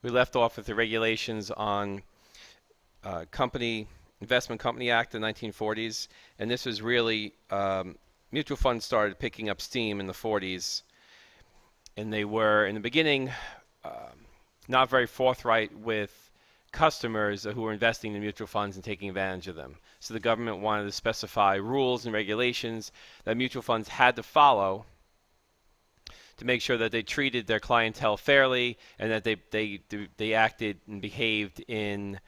we left off with the regulations on Investment Company Act in the 1940s, and this was really mutual funds started picking up steam in the 40s, and they were in the beginning not very forthright with customers who were investing in mutual funds and taking advantage of them. So the government wanted to specify rules and regulations that mutual funds had to follow to make sure that they treated their clientele fairly and that they acted and behaved in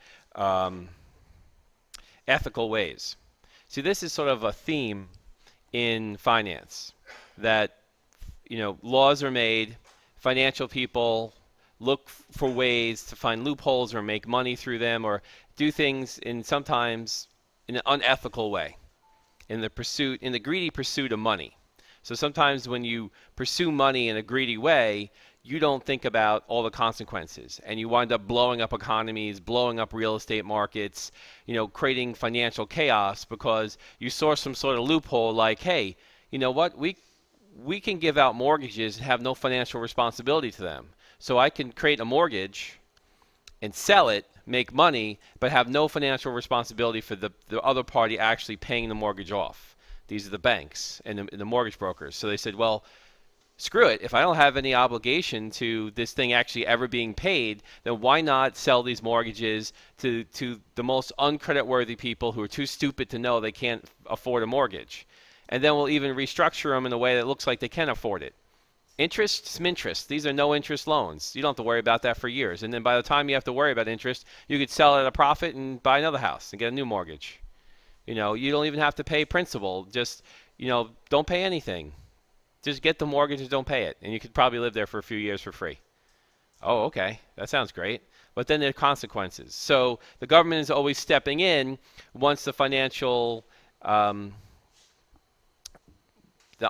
ethical ways. See, this is sort of a theme in finance that laws are made, financial people look for ways to find loopholes or make money through them or do things sometimes in an unethical way in the greedy pursuit of money. So sometimes when you pursue money in a greedy way, you don't think about all the consequences, and you wind up blowing up economies, blowing up real estate markets, creating financial chaos because you saw some sort of loophole like, hey, you know what, we can give out mortgages and have no financial responsibility to them. So I can create a mortgage and sell it, make money, but have no financial responsibility for the other party actually paying the mortgage off. These are the banks and the mortgage brokers. So they said, well, screw it. If I don't have any obligation to this thing actually ever being paid, then why not sell these mortgages to the most uncreditworthy people who are too stupid to know they can't afford a mortgage? And then we'll even restructure them in a way that looks like they can afford it. Interest, some interest. These are no interest loans. You don't have to worry about that for years. And then by the time you have to worry about interest, you could sell it at a profit and buy another house and get a new mortgage. You don't even have to pay principal. Just, don't pay anything. Just get the mortgage and don't pay it. And you could probably live there for a few years for free. Oh, okay. That sounds great. But then there are consequences. So the government is always stepping in once the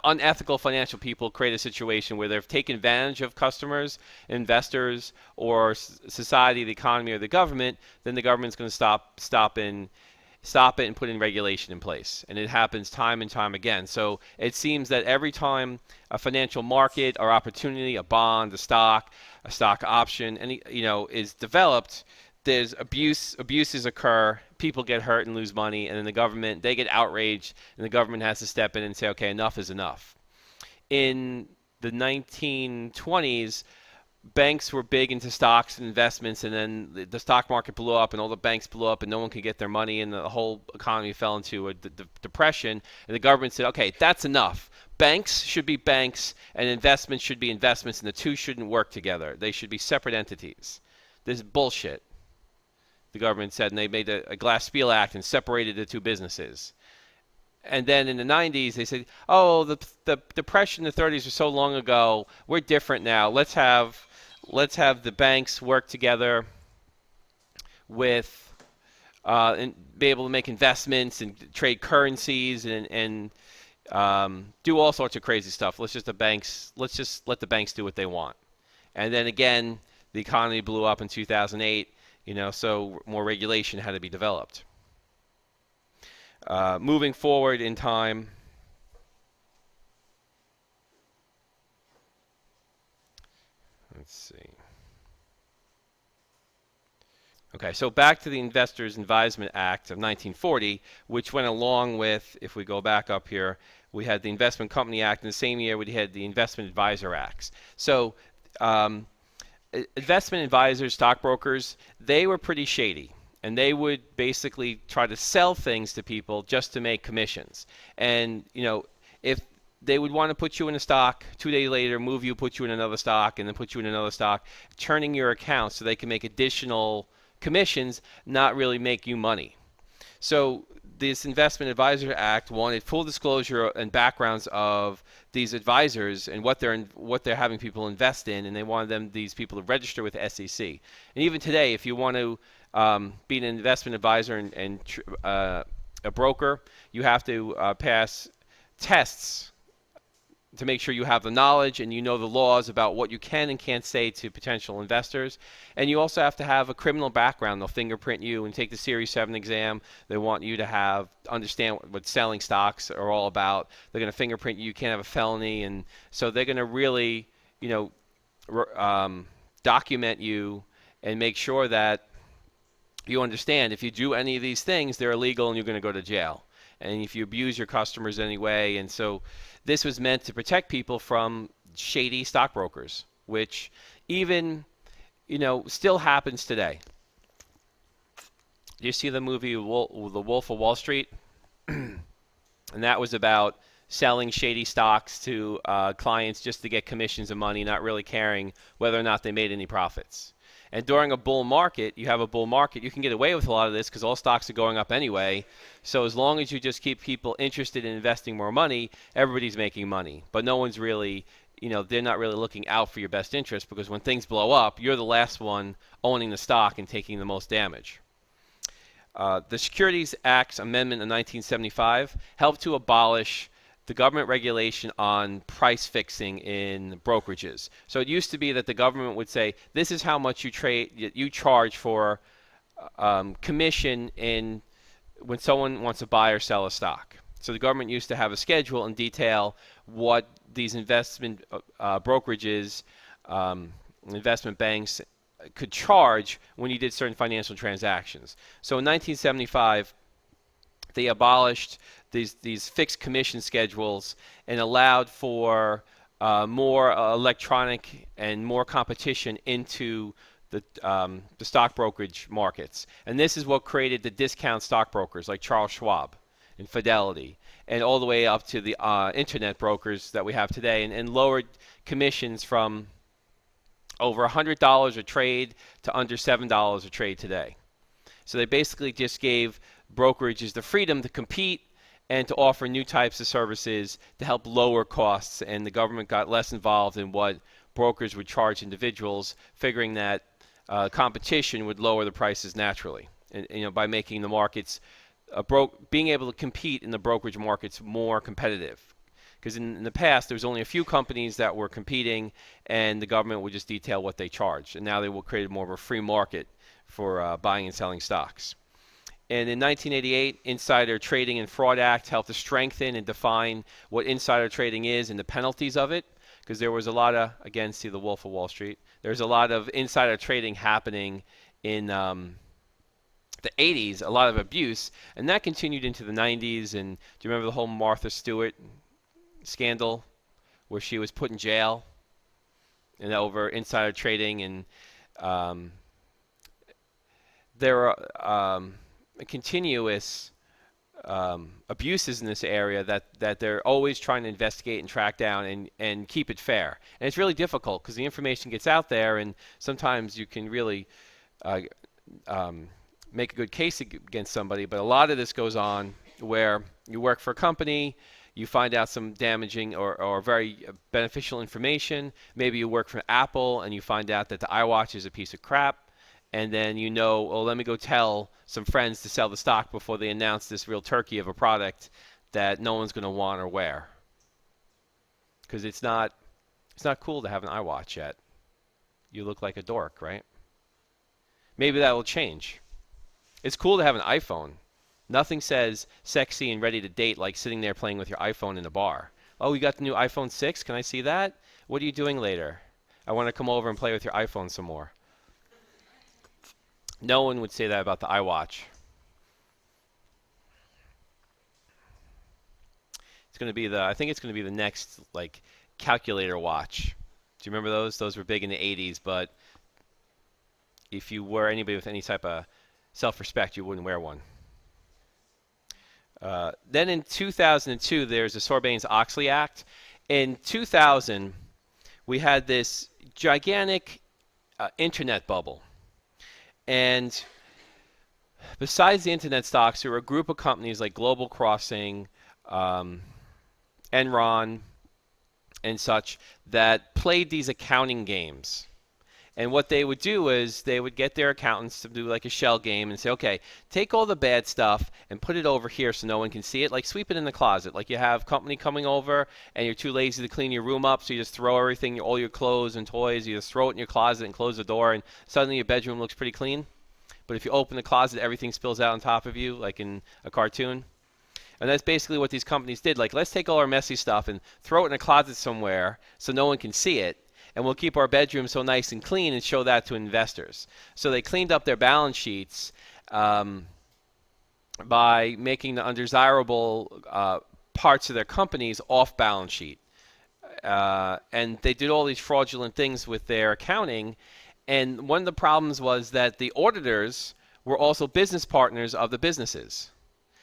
unethical financial people create a situation where they've taken advantage of customers, investors, or society, the economy, or the government. Then the government's going to stop it and put in regulation in place. And it happens time and time again. So it seems that every time a financial market or opportunity, a bond, a stock option, is developed, there's abuses occur, people get hurt and lose money, and then the government, they get outraged, and the government has to step in and say, okay, enough is enough. In the 1920s, banks were big into stocks and investments, and then the stock market blew up and all the banks blew up and no one could get their money and the whole economy fell into a depression, and the government said, okay, that's enough. Banks should be banks and investments should be investments, and the two shouldn't work together. They should be separate entities. This is bullshit, the government said, and they made a Glass-Steagall Act and separated the two businesses. And then in the 90s, they said, oh, the depression in the 30s was so long ago. We're different now. Let's have the banks work together with and be able to make investments and trade currencies and do all sorts of crazy stuff. Let's just let the banks do what they want. And then again, the economy blew up in 2008. So more regulation had to be developed. Moving forward in time, let's see. Okay, so back to the Investors Advisement Act of 1940, which went along with, if we go back up here, we had the Investment Company Act. In the same year, we had the Investment Advisor Acts. So investment advisors, stockbrokers, they were pretty shady. And they would basically try to sell things to people just to make commissions. And, if they would want to put you in a stock, 2 days later, move you, put you in another stock, and then put you in another stock, turning your account so they can make additional commissions, not really make you money. So this Investment Advisor Act wanted full disclosure and backgrounds of these advisors and what they're having people invest in, and they wanted these people to register with the SEC. And even today, if you want to be an investment advisor and a broker, you have to pass tests to make sure you have the knowledge and you know the laws about what you can and can't say to potential investors. And you also have to have a criminal background. They'll fingerprint you and take the Series 7 exam. They want you to understand what selling stocks are all about. They're going to fingerprint you. You can't have a felony. And so they're going to really, document you and make sure that you understand if you do any of these things, they're illegal and you're going to go to jail. And if you abuse your customers anyway. And so this was meant to protect people from shady stockbrokers, which even, still happens today. Do you see the movie The Wolf of Wall Street? And that was about selling shady stocks to clients just to get commissions and money, not really caring whether or not they made any profits. And during a bull market, you can get away with a lot of this because all stocks are going up anyway. So as long as you just keep people interested in investing more money, everybody's making money. But no one's really, they're not really looking out for your best interest, because when things blow up, you're the last one owning the stock and taking the most damage. The Securities Acts Amendment of 1975 helped to abolish the government regulation on price fixing in brokerages. So it used to be that the government would say, this is how much you charge for commission when someone wants to buy or sell a stock. So the government used to have a schedule and detail what these investment brokerages, investment banks could charge when you did certain financial transactions. So in 1975, they abolished these fixed commission schedules and allowed for more electronic and more competition into the stock brokerage markets. And this is what created the discount stockbrokers like Charles Schwab and Fidelity, and all the way up to the internet brokers that we have today, and lowered commissions from over $100 a trade to under $7 a trade today. So they basically just gave brokerages the freedom to compete and to offer new types of services to help lower costs, and the government got less involved in what brokers would charge individuals, figuring that competition would lower the prices naturally, and by making the markets being able to compete in the brokerage markets more competitive. Because in the past, there was only a few companies that were competing, and the government would just detail what they charged. And now they will create more of a free market for buying and selling stocks. And in 1988, Insider Trading and Fraud Act helped to strengthen and define what insider trading is and the penalties of it. Because there was a lot of, again, see the Wolf of Wall Street, there's a lot of insider trading happening in the 80s, a lot of abuse. And that continued into the 90s. And do you remember the whole Martha Stewart scandal where she was put in jail and over insider trading? And there are continuous abuses in this area that they're always trying to investigate and track down and keep it fair. And it's really difficult because the information gets out there, and sometimes you can really make a good case against somebody. But a lot of this goes on where you work for a company, you find out some damaging or very beneficial information. Maybe you work for Apple and you find out that the iWatch is a piece of crap. And then let me go tell some friends to sell the stock before they announce this real turkey of a product that no one's going to want or wear. Because it's not cool to have an iWatch yet. You look like a dork, right? Maybe that will change. It's cool to have an iPhone. Nothing says sexy and ready to date like sitting there playing with your iPhone in a bar. Oh, you got the new iPhone 6? Can I see that? What are you doing later? I want to come over and play with your iPhone some more. No one would say that about the iWatch. I think it's going to be the next calculator watch. Do you remember those? Those were big in the 80s, but if you were anybody with any type of self-respect, you wouldn't wear one. Then in 2002, there's the Sarbanes-Oxley Act. In 2000, we had this gigantic internet bubble. And besides the internet stocks, there were a group of companies like Global Crossing, Enron, and such that played these accounting games. And what they would do is they would get their accountants to do like a shell game and say, okay, take all the bad stuff and put it over here so no one can see it. Like sweep it in the closet. Like you have company coming over and you're too lazy to clean your room up, so you just throw everything, all your clothes and toys, you just throw it in your closet and close the door, and suddenly your bedroom looks pretty clean. But if you open the closet, everything spills out on top of you like in a cartoon. And that's basically what these companies did. Like, let's take all our messy stuff and throw it in a closet somewhere so no one can see it. and we'll keep our bedroom so nice and clean and show that to investors. So they cleaned up their balance sheets by making the undesirable parts of their companies off balance sheet. And they did all these fraudulent things with their accounting. And one of the problems was that the auditors were also business partners of the businesses.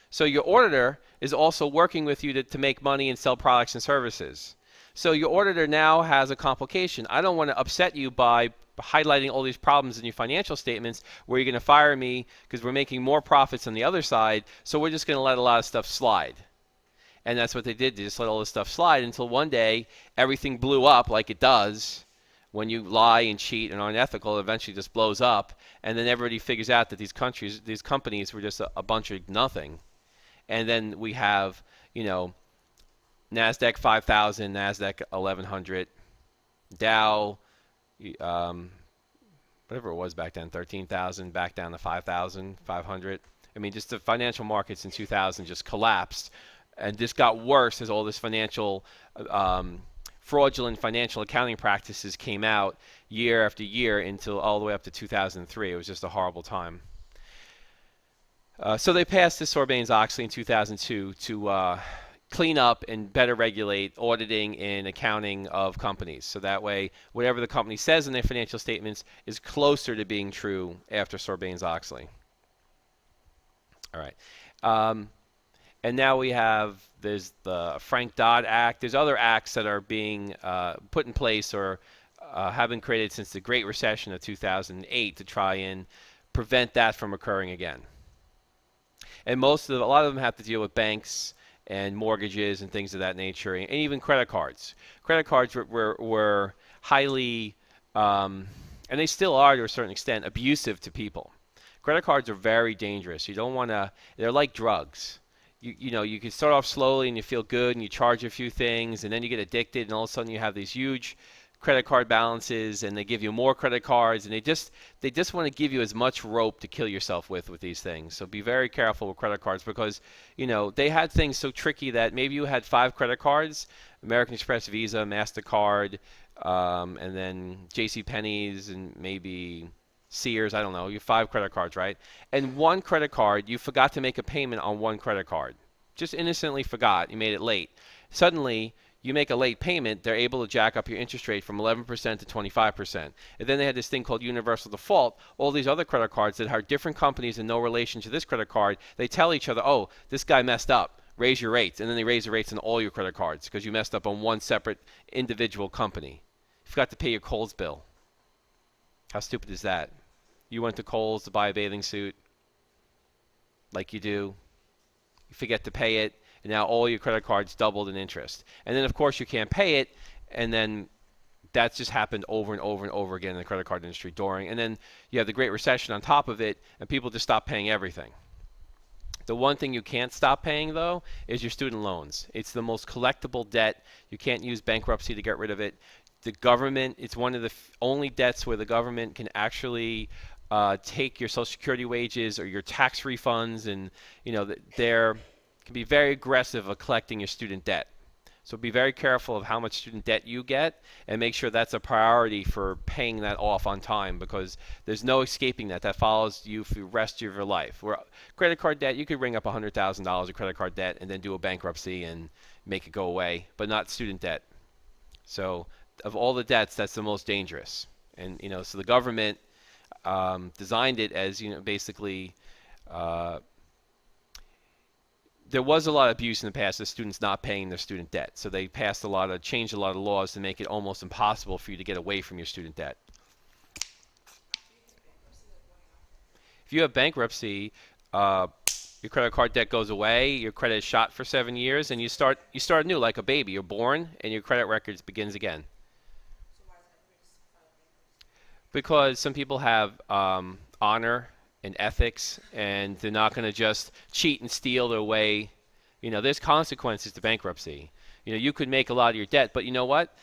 So your auditor is also working with you to make money and sell products and services. So your auditor now has a complication. I don't want to upset you by highlighting all these problems in your financial statements where you're going to fire me because we're making more profits on the other side, so we're just going to let a lot of stuff slide. And that's what they did. They just let all this stuff slide until one day everything blew up like it does. When you lie and cheat and are unethical, it eventually just blows up. And then everybody figures out that these companies were just a bunch of nothing. And then we have, NASDAQ 5,000, NASDAQ 1,100, Dow, whatever it was back then, 13,000, back down to 5,500. I mean, just the financial markets in 2000 just collapsed. And this got worse as all this fraudulent financial accounting practices came out year after year until all the way up to 2003. It was just a horrible time. So they passed this Sarbanes-Oxley in 2002 to clean up and better regulate auditing and accounting of companies. So that way, whatever the company says in their financial statements is closer to being true after Sarbanes-Oxley. All right. And now there's the Dodd Act. There's other acts that are being put in place or have been created since the Great Recession of 2008 to try and prevent that from occurring again. And a lot of them have to deal with banks and mortgages and things of that nature, and even credit cards. Credit cards were highly, and they still are to a certain extent, abusive to people. Credit cards are very dangerous. You don't want to. They're like drugs. You can start off slowly and you feel good and you charge a few things and then you get addicted and all of a sudden you have these huge credit card balances and they give you more credit cards and they just want to give you as much rope to kill yourself with these things. So be very careful with credit cards because, they had things so tricky that maybe you had 5 credit cards, American Express, Visa, MasterCard, and then JCPenney's and maybe Sears, I don't know, you have 5 credit cards, right? And one credit card, you forgot to make a payment on one credit card. Just innocently forgot, you made it late. Suddenly, you make a late payment, they're able to jack up your interest rate from 11% to 25%. And then they had this thing called universal default. All these other credit cards that are different companies and no relation to this credit card, they tell each other, oh, this guy messed up, raise your rates. And then they raise the rates on all your credit cards because you messed up on one separate individual company. You forgot to pay your Kohl's bill. How stupid is that? You went to Kohl's to buy a bathing suit, like you do. You forget to pay it, and now all your credit cards doubled in interest. And then, of course, you can't pay it, and then that's just happened over and over and over again in the credit card industry and then you have the Great Recession on top of it, and people just stop paying everything. The one thing you can't stop paying, though, is your student loans. It's the most collectible debt. You can't use bankruptcy to get rid of it. The government, it's one of the only debts where the government can actually take your Social Security wages or your tax refunds, and they're can be very aggressive at collecting your student debt. So be very careful of how much student debt you get and make sure that's a priority for paying that off on time because there's no escaping that. That follows you for the rest of your life. Where credit card debt, you could ring up $100,000 of credit card debt and then do a bankruptcy and make it go away, but not student debt. So of all the debts, that's the most dangerous. And so the government designed it as basically there was a lot of abuse in the past of students not paying their student debt. So they changed a lot of laws to make it almost impossible for you to get away from your student debt. If you have bankruptcy, your credit card debt goes away, your credit is shot for 7 years, and you start anew like a baby. You're born, and your credit records begins again. Because some people have honor and ethics, and they're not going to just cheat and steal their way. There's consequences to bankruptcy. You could make a lot of your debt, but you know what?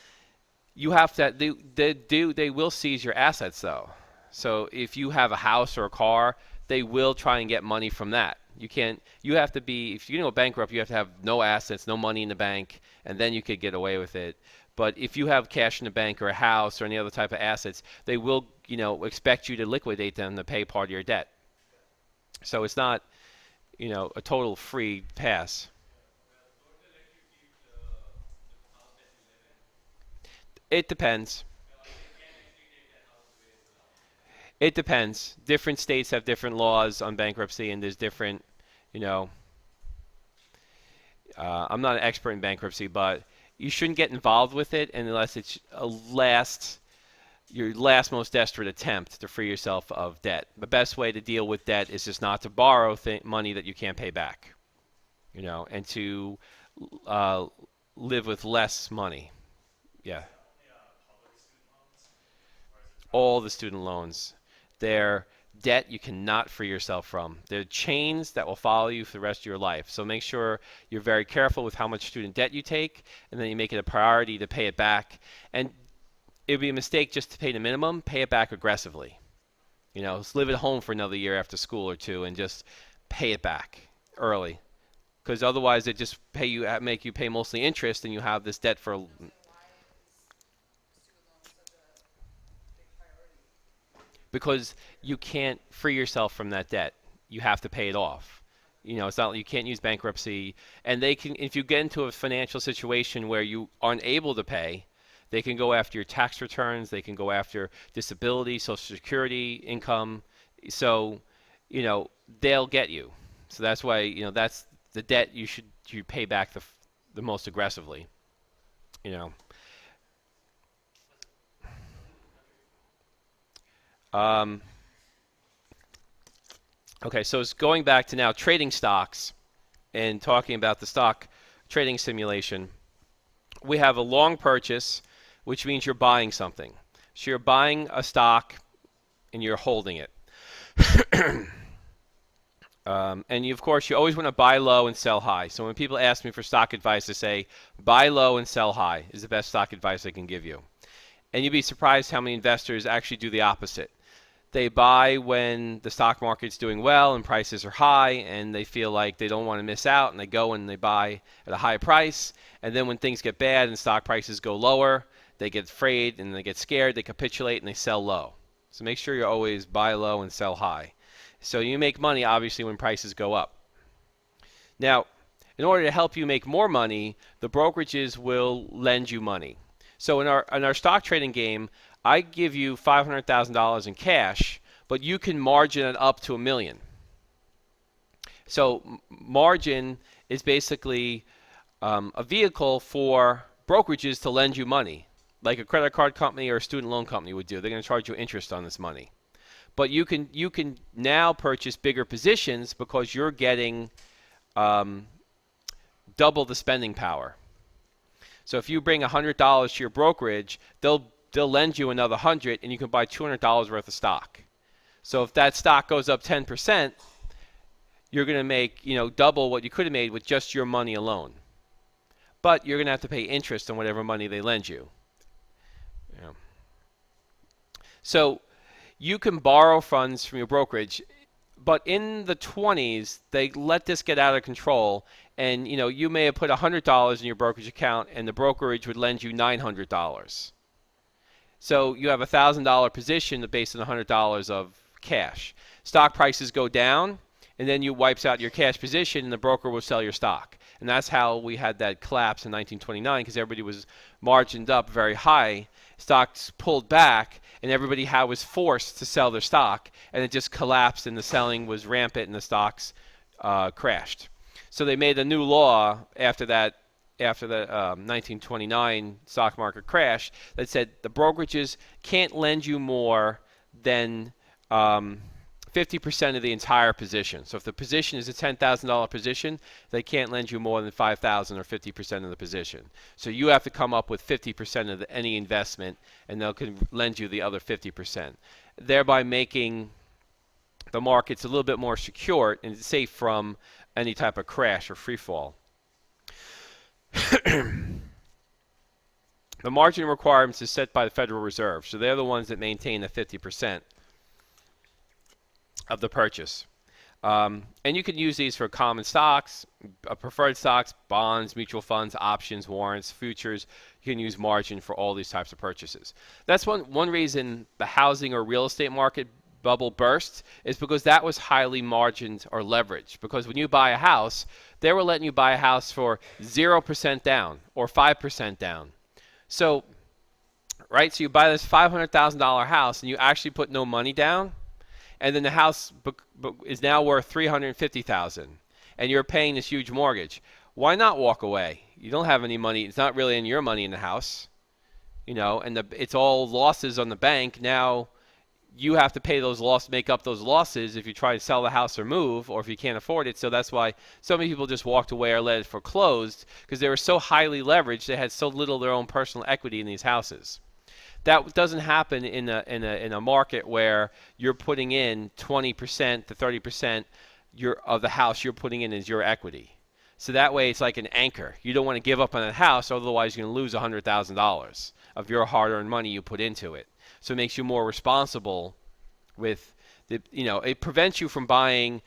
You have to. They will seize your assets though. So if you have a house or a car, they will try and get money from that. You have to be. If you go bankrupt, you have to have no assets, no money in the bank, and then you could get away with it. But if you have cash in the bank or a house or any other type of assets, they will, expect you to liquidate them to pay part of your debt. So it's not, a total free pass. It depends. It depends. Different states have different laws on bankruptcy, and there's different, you know, I'm not an expert in bankruptcy, but you shouldn't get involved with it unless it's your last most desperate attempt to free yourself of debt. The best way to deal with debt is just not to borrow money that you can't pay back, and to uh, live with less money. Yeah. All the student loans. They're debt you cannot free yourself from. They're chains that will follow you for the rest of your life. So make sure you're very careful with how much student debt you take, and then you make it a priority to pay it back. And it would be a mistake just to pay the minimum. Pay it back aggressively. Just live at home for another year after school or two and just pay it back early. Because otherwise they just make you pay mostly interest, and you have this debt for. Because you can't free yourself from that debt. You have to pay it off. It's not, you can't use bankruptcy, and they can, if you get into a financial situation where you aren't able to pay, they can go after your tax returns, they can go after disability, social security, income. So, they'll get you. So that's why, that's the debt you pay back the most aggressively. You know. Um, okay, so it's going back to now trading stocks and talking about the stock trading simulation. We have a long purchase, which means you're buying something. So you're buying a stock and you're holding it. And of course, you always want to buy low and sell high. So when people ask me for stock advice, I say buy low and sell high is the best stock advice I can give you. And you'd be surprised how many investors actually do the opposite. They buy when the stock market's doing well and prices are high, and they feel like they don't want to miss out, and they go and they buy at a high price. And then when things get bad and stock prices go lower, they get afraid and they get scared, they capitulate, and they sell low. So make sure you always buy low and sell high. So you make money, obviously, when prices go up. Now, in order to help you make more money, the brokerages will lend you money. So in our stock trading game, I give you $500,000 in cash, but you can margin it up to $1 million. So margin is basically a vehicle for brokerages to lend you money, like a credit card company or a student loan company would do. They're going to charge you interest on this money. But you can now purchase bigger positions because you're getting double the spending power. So if you bring $100 to your brokerage, they'll lend you another $100, and you can buy $200 worth of stock. So if that stock goes up 10%, you're going to make double what you could have made with just your money alone. But you're going to have to pay interest on whatever money they lend you. So you can borrow funds from your brokerage, but in the 20s, they let this get out of control. And you may have put $100 in your brokerage account, and the brokerage would lend you $900. So you have a $1,000 position based on $100 of cash. Stock prices go down, and then you wipes out your cash position, and the broker will sell your stock. And that's how we had that collapse in 1929, because everybody was margined up very high. Stocks pulled back, and everybody was forced to sell their stock, and it just collapsed, and the selling was rampant, and the stocks crashed. So they made a new law after the 1929 stock market crash that said the brokerages can't lend you more than 50% of the entire position. So if the position is a $10,000 position, they can't lend you more than $5,000 or 50% of the position. So you have to come up with 50% of any investment, and they'll lend you the other 50%, thereby making the markets a little bit more secure and safe from any type of crash or free fall. The margin requirements is set by the Federal Reserve, so they're the ones that maintain the 50% of the purchase. And you can use these for common stocks, preferred stocks, bonds, mutual funds, options, warrants, futures. You can use margin for all these types of purchases. That's one reason the housing or real estate market bubble burst, is because that was highly margined or leveraged. Because when you buy a house, they were letting you buy a house for 0% down or 5% down. So, right, so you buy this $500,000 house and you actually put no money down, and then the house is now worth $350,000, and you're paying this huge mortgage. Why not walk away? You don't have any money. It's not really in your money in the house, and it's all losses on the bank. Now you have to pay those losses, make up those losses if you try to sell the house or move, or if you can't afford it. So that's why so many people just walked away or let it foreclosed, because they were so highly leveraged. They had so little of their own personal equity in these houses. That doesn't happen in a market where you're putting in 20% to 30% of the house you're putting in as your equity. So that way it's like an anchor. You don't want to give up on that house, otherwise you're going to lose $100,000 of your hard-earned money you put into it. So it makes you more responsible with it prevents you from buying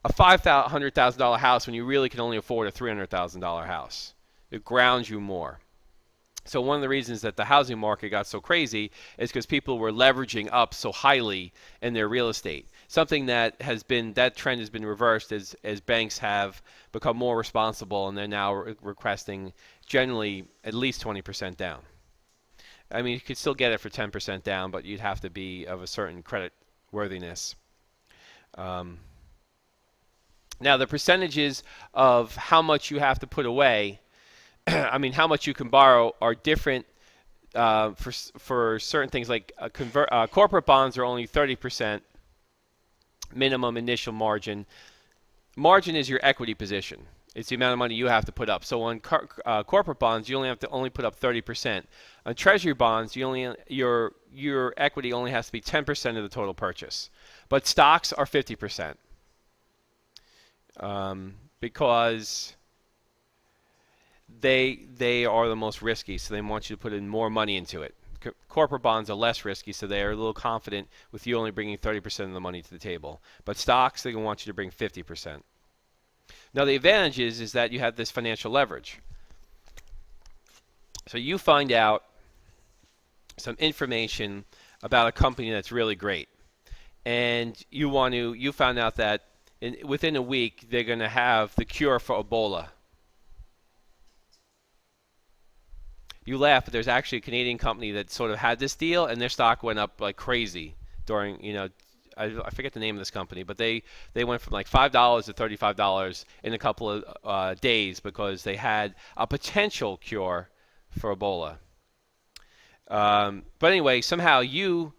a $500,000 house when you really can only afford a $300,000 house. It grounds you more. So one of the reasons that the housing market got so crazy is because people were leveraging up so highly in their real estate. Something that trend has been reversed as banks have become more responsible, and they're now requesting generally at least 20% down. I mean, you could still get it for 10% down, but you'd have to be of a certain credit worthiness. Now, the percentages of how much you have to put away, I mean, how much you can borrow, are different for certain things. Like corporate bonds are only 30% minimum initial margin. Margin is your equity position. It's the amount of money you have to put up. So on corporate bonds, you only have to put up 30%. On treasury bonds, your equity only has to be 10% of the total purchase. But stocks are 50%, because they are the most risky. So they want you to put in more money into it. Corporate bonds are less risky, so they are a little confident with you only bringing 30% of the money to the table. But stocks, they want you to bring 50%. Now, the advantage is that you have this financial leverage. So you find out some information about a company that's really great, and you found out that within a week they're going to have the cure for Ebola. You laugh, but there's actually a Canadian company that sort of had this deal, and their stock went up like crazy during, I forget the name of this company, but they went from like $5 to $35 in a couple of days because they had a potential cure for Ebola. But anyway, somehow you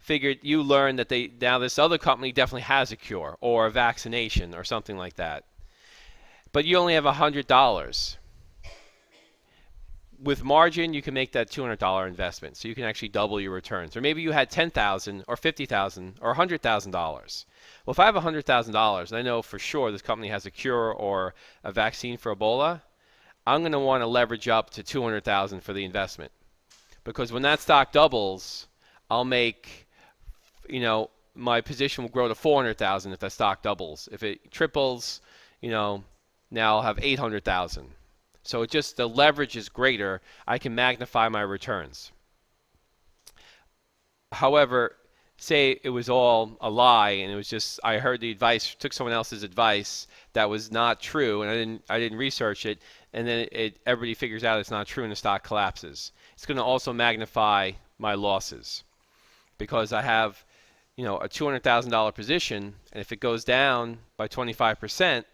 learned that now this other company definitely has a cure or a vaccination or something like that. But you only have $100. With margin, you can make that $200 investment, so you can actually double your returns. Or maybe you had $10,000 or $50,000 or $100,000. Well, if I have $100,000 and I know for sure this company has a cure or a vaccine for Ebola, I'm going to want to leverage up to $200,000 for the investment, because when that stock doubles, I'll make, my position will grow to $400,000 if that stock doubles. If it triples, now I'll have $800,000. So the leverage is greater. I can magnify my returns. However, say it was all a lie and it was just I heard the advice, took someone else's advice that was not true, and I didn't research it, and then everybody figures out it's not true and the stock collapses. It's going to also magnify my losses, because I have, a $200,000 position, and if it goes down by 25%,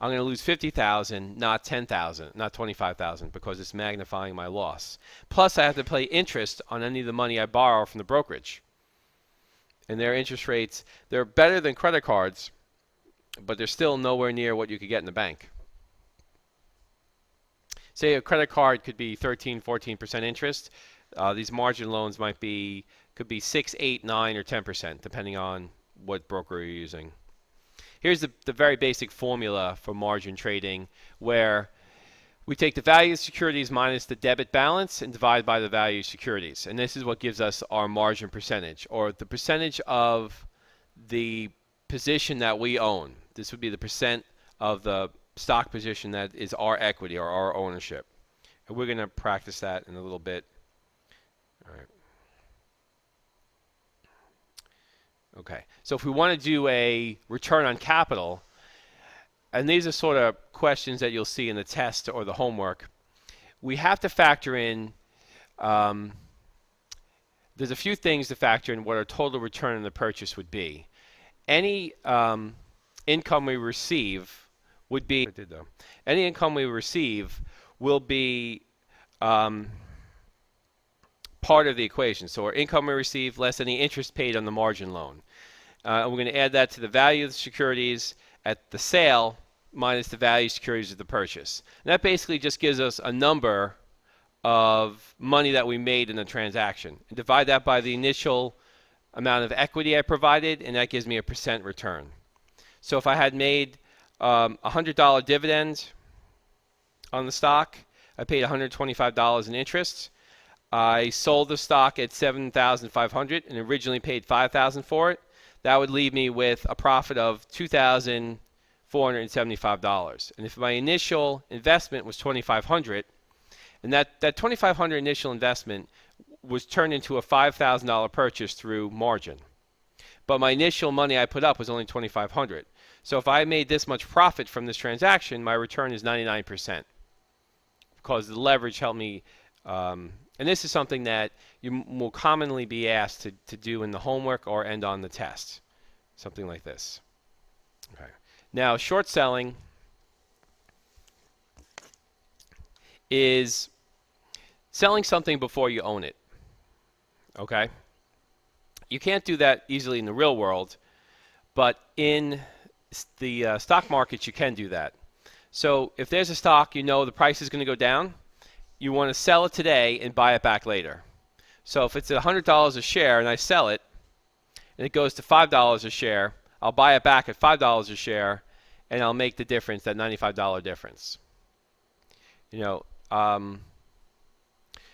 I'm going to lose $50,000, not $10,000, not $25,000, because it's magnifying my loss. Plus, I have to pay interest on any of the money I borrow from the brokerage. And their interest rates, they're better than credit cards, but they're still nowhere near what you could get in the bank. Say a credit card could be 13, 14% interest. These margin loans could be 6, 8, 9, or 10%, depending on what broker you're using. Here's the very basic formula for margin trading, where we take the value of securities minus the debit balance and divide by the value of securities. And this is what gives us our margin percentage, or the percentage of the position that we own. This would be the percent of the stock position that is our equity or our ownership. And we're going to practice that in a little bit. All right. Okay. So if we want to do a return on capital, and these are sort of questions that you'll see in the test or the homework, we have to factor in, there's a few things to factor in what our total return on the purchase would be. Any income we receive would be, any income we receive will be part of the equation. So our income we receive less any interest paid on the margin loan. And we're going to add that to the value of the securities at the sale minus the value of securities at the purchase. And that basically just gives us a number of money that we made in the transaction. And divide that by the initial amount of equity I provided, and that gives me a percent return. So if I had made $100 dividend on the stock, I paid $125 in interest. I sold the stock at $7,500 and originally paid $5,000 for it. That would leave me with a profit of $2,475. And if my initial investment was $2,500, and that $2,500 initial investment was turned into a $5,000 purchase through margin. But my initial money I put up was only $2,500. So if I made this much profit from this transaction, my return is 99%. Because the leverage helped me, and this is something that you will commonly be asked to do in the homework or end on the test. Something like this. Okay. Now, short selling is selling something before you own it. Okay? You can't do that easily in the real world, but in the stock markets you can do that. So if there's a stock you know the price is going to go down, you want to sell it today and buy it back later. So if it's at $100 a share and I sell it and it goes to $5 a share, I'll buy it back at $5 a share and I'll make the difference, that $95 difference. You know,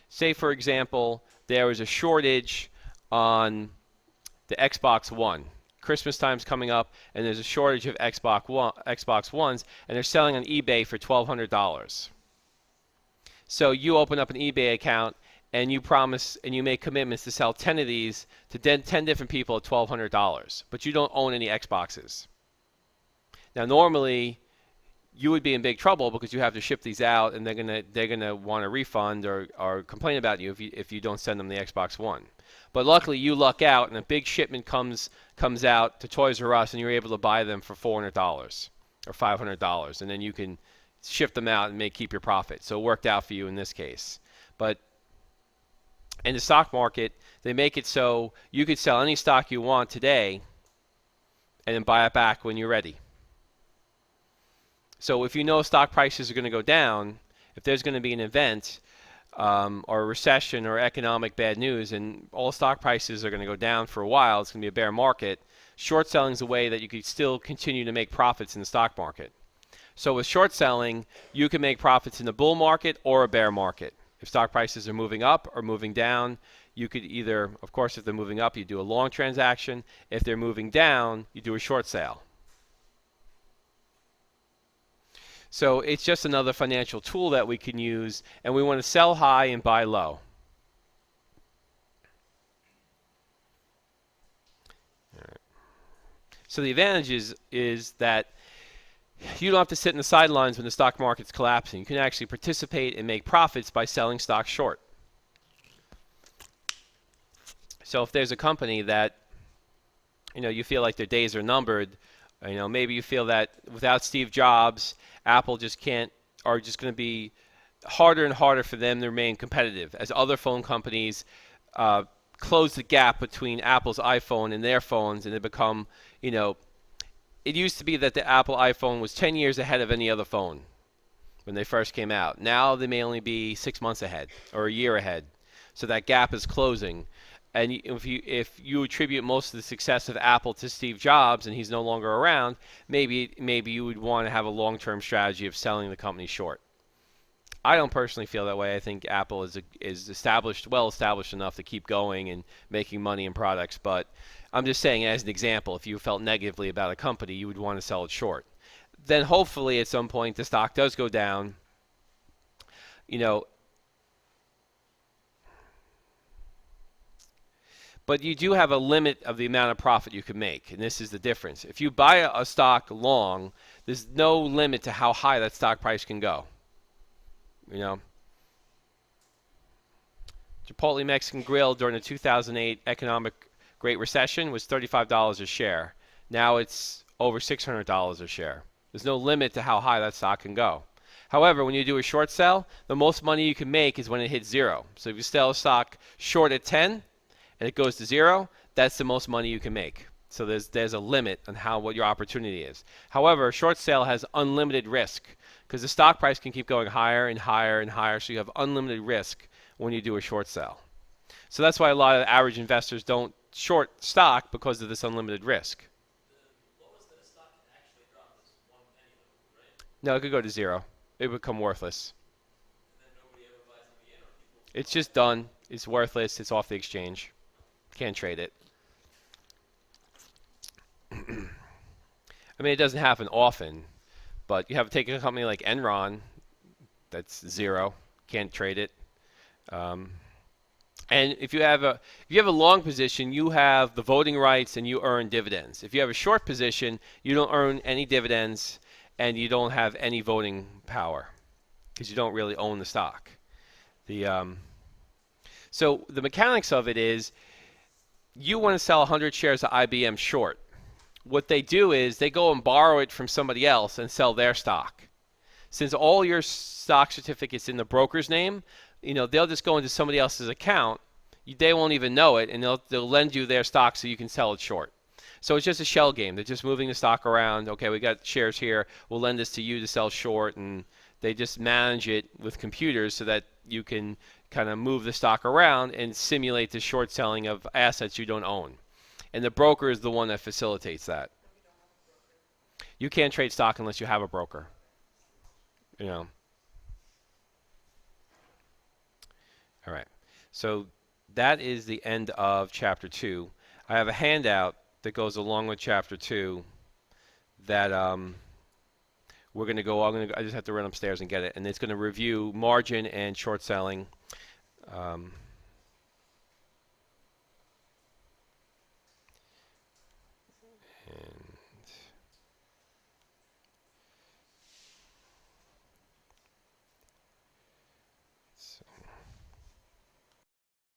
say for example, there was a shortage on the Xbox One. Christmas time's coming up, and there's a shortage of Xbox Ones, and they're selling on eBay for $1,200. So you open up an eBay account, and you promise and you make commitments to sell 10 of these to 10 different people at $1,200, but you don't own any Xboxes. Now, normally, you would be in big trouble because you have to ship these out, and they're gonna want a refund or complain about you if you don't send them the Xbox One. But luckily, you luck out, and a big shipment comes out to Toys R Us, and you're able to buy them for $400 or $500, and then you can ship them out and keep your profit. So it worked out for you in this case. But in the stock market, they make it so you could sell any stock you want today and then buy it back when you're ready. So if you know stock prices are going to go down, if there's going to be an event or a recession or economic bad news and all stock prices are going to go down for a while, it's going to be a bear market, short selling is a way that you could still continue to make profits in the stock market. So with short selling, you can make profits in the bull market or a bear market. If stock prices are moving up or moving down, you could either, of course, if they're moving up, you do a long transaction. If they're moving down, you do a short sale. So it's just another financial tool that we can use, and we want to sell high and buy low. All right. So the advantage is that you don't have to sit in the sidelines when the stock market's collapsing. You can actually participate and make profits by selling stocks short. So if there's a company that you feel like their days are numbered, maybe you feel that without Steve Jobs, Apple just are just going to be harder and harder for them to remain competitive as other phone companies close the gap between Apple's iPhone and their phones, and they become, it used to be that the Apple iPhone was 10 years ahead of any other phone when they first came out. Now they may only be 6 months ahead or a year ahead. So that gap is closing. And if you attribute most of the success of Apple to Steve Jobs and he's no longer around, maybe you would want to have a long-term strategy of selling the company short. I don't personally feel that way. I think Apple is well established enough to keep going and making money in products. But I'm just saying as an example, if you felt negatively about a company, you would want to sell it short. Then hopefully at some point the stock does go down. You know, but you do have a limit of the amount of profit you can make, and this is the difference. If you buy a stock long, there's no limit to how high that stock price can go. You know, Chipotle Mexican Grill during the 2008 economic Great Recession was $35 a share. Now it's over $600 a share. There's no limit to how high that stock can go. However, when you do a short sell, the most money you can make is when it hits zero. So if you sell a stock short at 10 and it goes to zero, that's the most money you can make. So there's a limit on what your opportunity is. However, a short sale has unlimited risk because the stock price can keep going higher and higher and higher, so you have unlimited risk when you do a short sell. So that's why a lot of average investors don't short stock because of this unlimited risk. The lowest that a stock can actually drop is 1 penny, though, right? No, it could go to zero. It would become worthless. And then nobody ever buys them again, or people just It's buy just it. done. It's worthless. It's off the exchange. Can't trade it. I mean, it doesn't happen often, but you have to take a company like Enron, that's zero. Can't trade it. Um, and if you have a long position, you have the voting rights and you earn dividends. If you have a short position, you don't earn any dividends and you don't have any voting power because you don't really own the stock. So the mechanics of it is you want to sell 100 shares of IBM short. What they do is they go and borrow it from somebody else and sell their stock. Since all your stock certificates in the broker's name, they'll just go into somebody else's account. They won't even know it, and they'll lend you their stock so you can sell it short. So it's just a shell game. They're just moving the stock around. Okay, we got shares here. We'll lend this to you to sell short, and they just manage it with computers so that you can kind of move the stock around and simulate the short selling of assets you don't own. And the broker is the one that facilitates that. You can't trade stock unless you have a broker. You know. All right. So that is the end of chapter 2. I have a handout that goes along with chapter 2 that we're going to go. I just have to run upstairs and get it, and it's going to review margin and short selling.